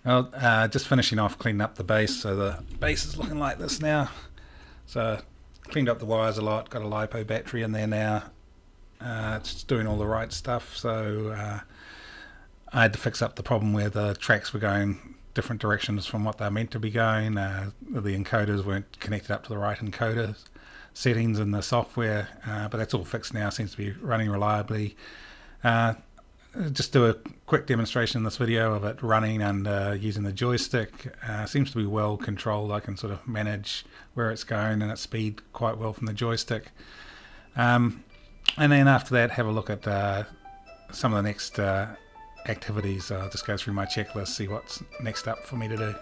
Well, just finishing off cleaning up the base, so the base is looking like this now. So cleaned up the wires a lot, got a LiPo battery in there now. It's doing all the right stuff, so I had to fix up the problem where the tracks were going different directions from what they're meant to be going. The encoders weren't connected up to the right encoder settings in the software, but that's all fixed now, seems to be running reliably. Just do a quick demonstration in this video of it running and using the joystick. Seems to be well controlled. I can sort of manage where it's going and its speed quite well from the joystick. And then after that, have a look at some of the next activities. I'll just go through my checklist, see what's next up for me to do.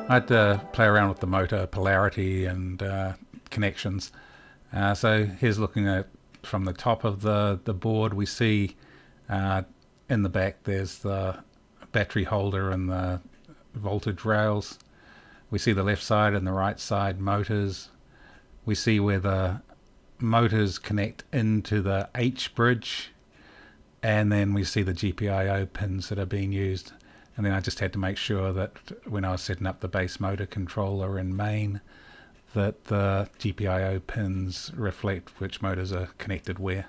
I had to play around with the motor polarity and connections. So here's looking at from the top of the board. We see in the back there's the battery holder and the voltage rails. We see the left side and the right side motors. We see where the motors connect into the H bridge, and then we see the GPIO pins that are being used. And then I just had to make sure that when I was setting up the base motor controller in main, that the GPIO pins reflect which motors are connected where.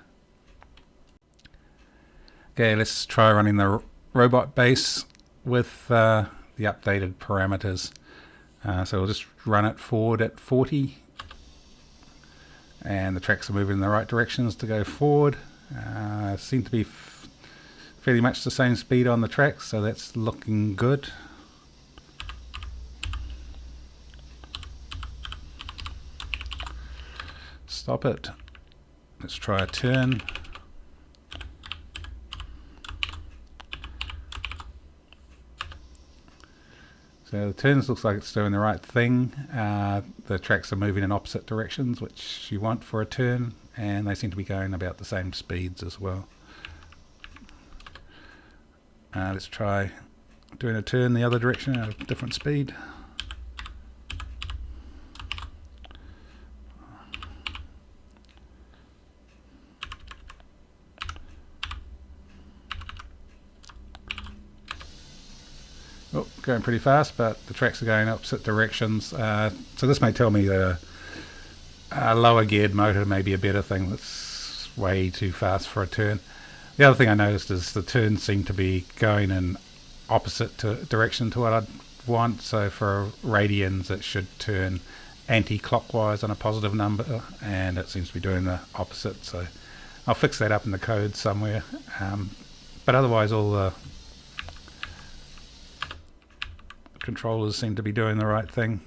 Okay, let's try running the robot base with the updated parameters. So we'll just run it forward at 40, and the tracks are moving in the right directions to go forward. Seem to be fairly much the same speed on the tracks, so that's looking good. Stop it. Let's try a turn. So the turns looks like it's doing the right thing. The tracks are moving in opposite directions, which you want for a turn, and they seem to be going about the same speeds as well. Let's try doing a turn the other direction at a different speed. Oh, going pretty fast, but the tracks are going opposite directions. So this may tell me that a lower geared motor may be a better thing. That's way too fast for a turn. The other thing I noticed is the turns seem to be going in opposite direction to what I'd want. So for radians, it should turn anti-clockwise on a positive number, and it seems to be doing the opposite. So I'll fix that up in the code somewhere. But otherwise, all the controllers seem to be doing the right thing.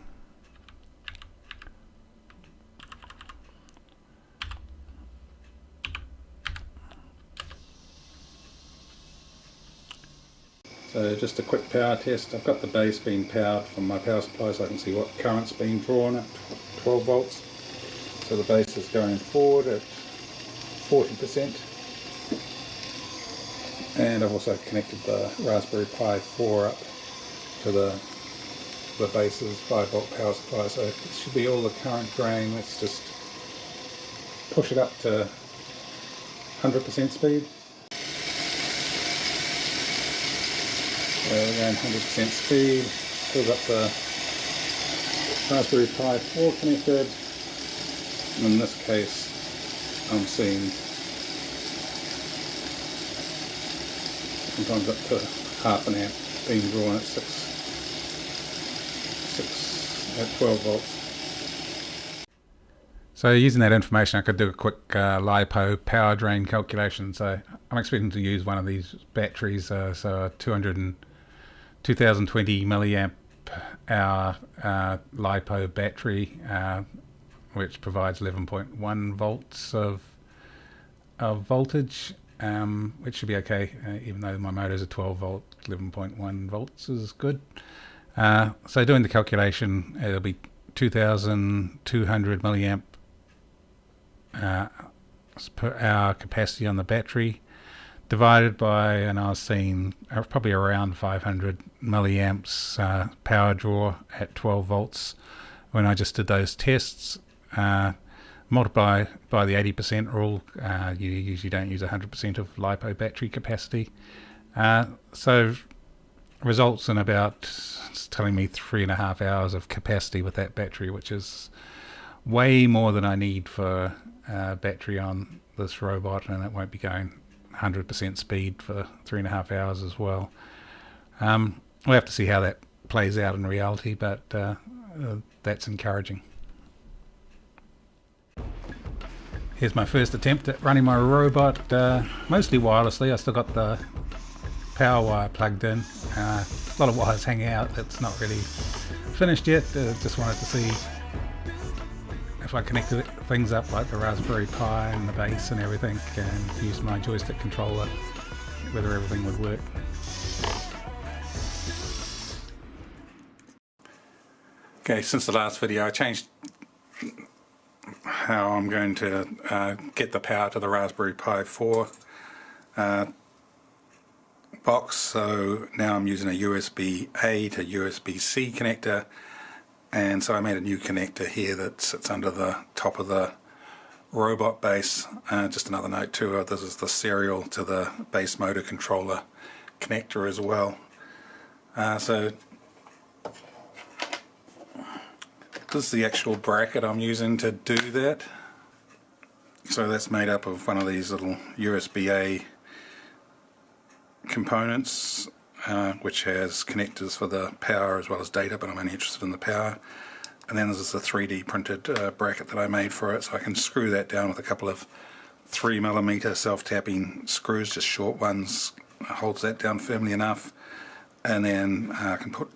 So just a quick power test. I've got the base being powered from my power supply, so I can see what current's being drawn at 12 volts. So the base is going forward at 40%. And I've also connected the Raspberry Pi 4 up to the base's 5 volt power supply. So it should be all the current drain. Let's just push it up to 100% speed. So we're going 100% speed, still got the Raspberry Pi 4 connected, and in this case I'm seeing sometimes up to half an amp being drawn at 12 volts. So using that information, I could do a quick LiPo power drain calculation. So I'm expecting to use one of these batteries, so a 2020 milliamp hour LiPo battery, which provides 11.1 volts of voltage, which should be okay, even though my motor's a 12 volt. 11.1 volts is good. So doing the calculation, it'll be 2,200 milliamp per hour capacity on the battery, divided by, and I was seeing probably around 500 milliamps power draw at 12 volts when I just did those tests. Multiply by the 80% rule. You usually don't use 100% of LiPo battery capacity. So results in about, it's telling me 3.5 hours of capacity with that battery, which is way more than I need for battery on this robot, and it won't be going 100% speed for 3.5 hours as well. We'll have to see how that plays out in reality, but that's encouraging. Here's my first attempt at running my robot, mostly wirelessly. I still got the power wire plugged in. A lot of wires hanging out. It's not really finished yet. Just wanted to see if I connected things up like the Raspberry Pi and the base and everything, and use my joystick controller, whether everything would work. Okay, since the last video I changed how I'm going to get the power to the Raspberry Pi 4 box. So now I'm using a USB-A to USB-C connector, and so I made a new connector here that sits under the top of the robot base. Just another note too, this is the serial to the base motor controller connector as well. So this is the actual bracket I'm using to do that. So that's made up of one of these little USB-A components, which has connectors for the power as well as data, but I'm only interested in the power. And then there's a 3D printed bracket that I made for it, so I can screw that down with a couple of 3mm self-tapping screws, just short ones. Holds that down firmly enough, and then I can put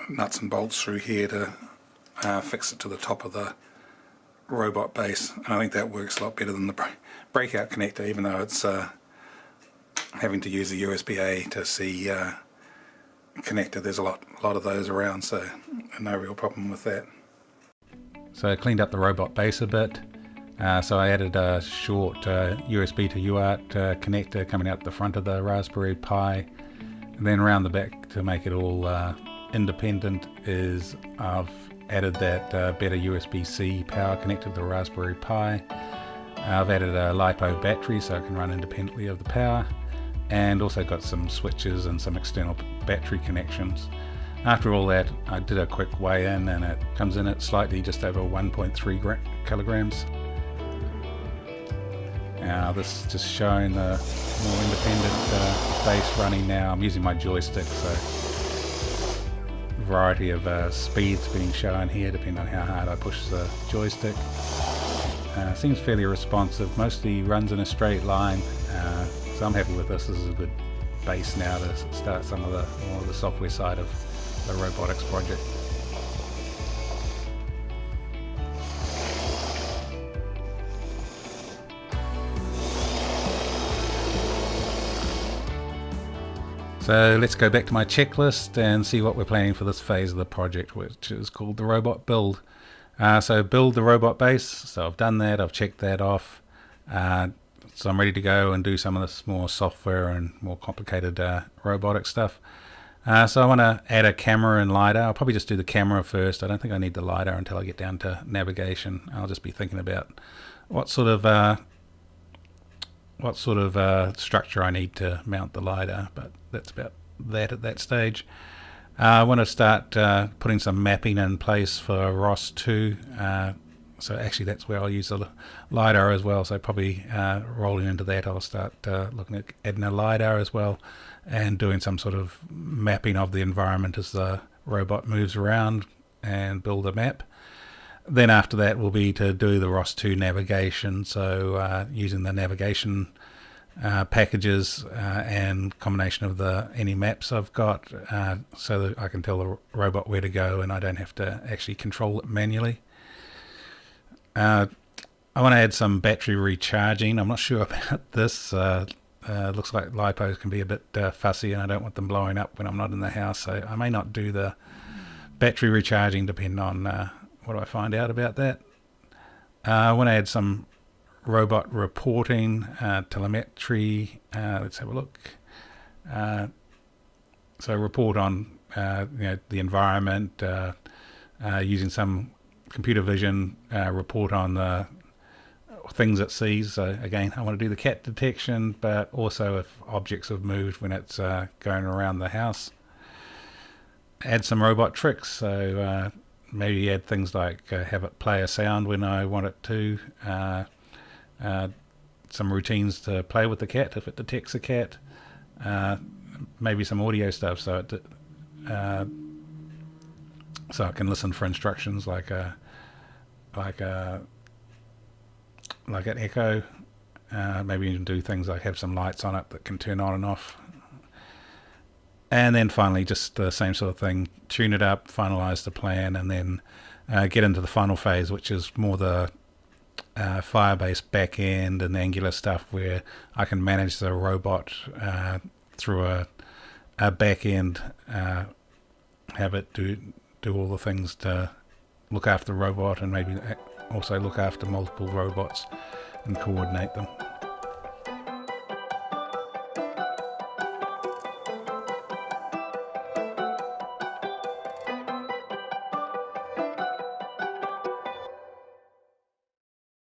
nuts and bolts through here to fix it to the top of the robot base. And I think that works a lot better than the breakout connector, even though it's having to use a USB-A to C connector. There's a lot of those around, so no real problem with that. So I cleaned up the robot base a bit. So I added a short USB to UART connector coming out the front of the Raspberry Pi, and then around the back to make it all independent is I've added that better USB-C power connector to the Raspberry Pi. I've added a LiPo battery so I can run independently of the power, and also got some switches and some external battery connections. After all that, I did a quick weigh in, and it comes in at slightly just over 1.3 kilograms. Now this is just showing the more independent base running now. I'm using my joystick, so a variety of speeds being shown here depending on how hard I push the joystick. Seems fairly responsive, mostly runs in a straight line, so I'm happy with this. This is a good base now to start some of the more of the software side of the robotics project. So let's go back to my checklist and see what we're planning for this phase of the project, which is called the robot build. So build the robot base. So I've done that, I've checked that off. So I'm ready to go and do some of this more software and more complicated robotic stuff. So I want to add a camera and LiDAR. I'll probably just do the camera first. I don't think I need the LiDAR until I get down to navigation. I'll just be thinking about what sort of structure I need to mount the LiDAR, but that's about that at that stage. I want to start putting some mapping in place for ROS2. So actually that's where I'll use the LiDAR as well, so probably rolling into that I'll start looking at adding a LiDAR as well and doing some sort of mapping of the environment as the robot moves around and build a map. Then after that will be to do the ROS2 navigation, so using the navigation packages and combination of any maps I've got, so that I can tell the robot where to go and I don't have to actually control it manually. I want to add some battery recharging. I'm not sure about this. Looks like LiPos can be a bit fussy, and I don't want them blowing up when I'm not in the house, so I may not do the battery recharging depending on what I find out about that. I want to add some robot reporting, telemetry. Let's have a look. So report on the environment, using some computer vision, report on the things it sees. So again, I want to do the cat detection, but also if objects have moved when it's going around the house. Add some robot tricks, so maybe add things like have it play a sound when I want it to, some routines to play with the cat if it detects a cat, maybe some audio stuff so it so I can listen for instructions like an echo. Maybe you can do things like have some lights on it that can turn on and off. And then finally, just the same sort of thing, tune it up, finalize the plan, and then get into the final phase, which is more the Firebase back end and the Angular stuff, where I can manage the robot through a back end, have it do all the things to look after the robot, and maybe also look after multiple robots and coordinate them.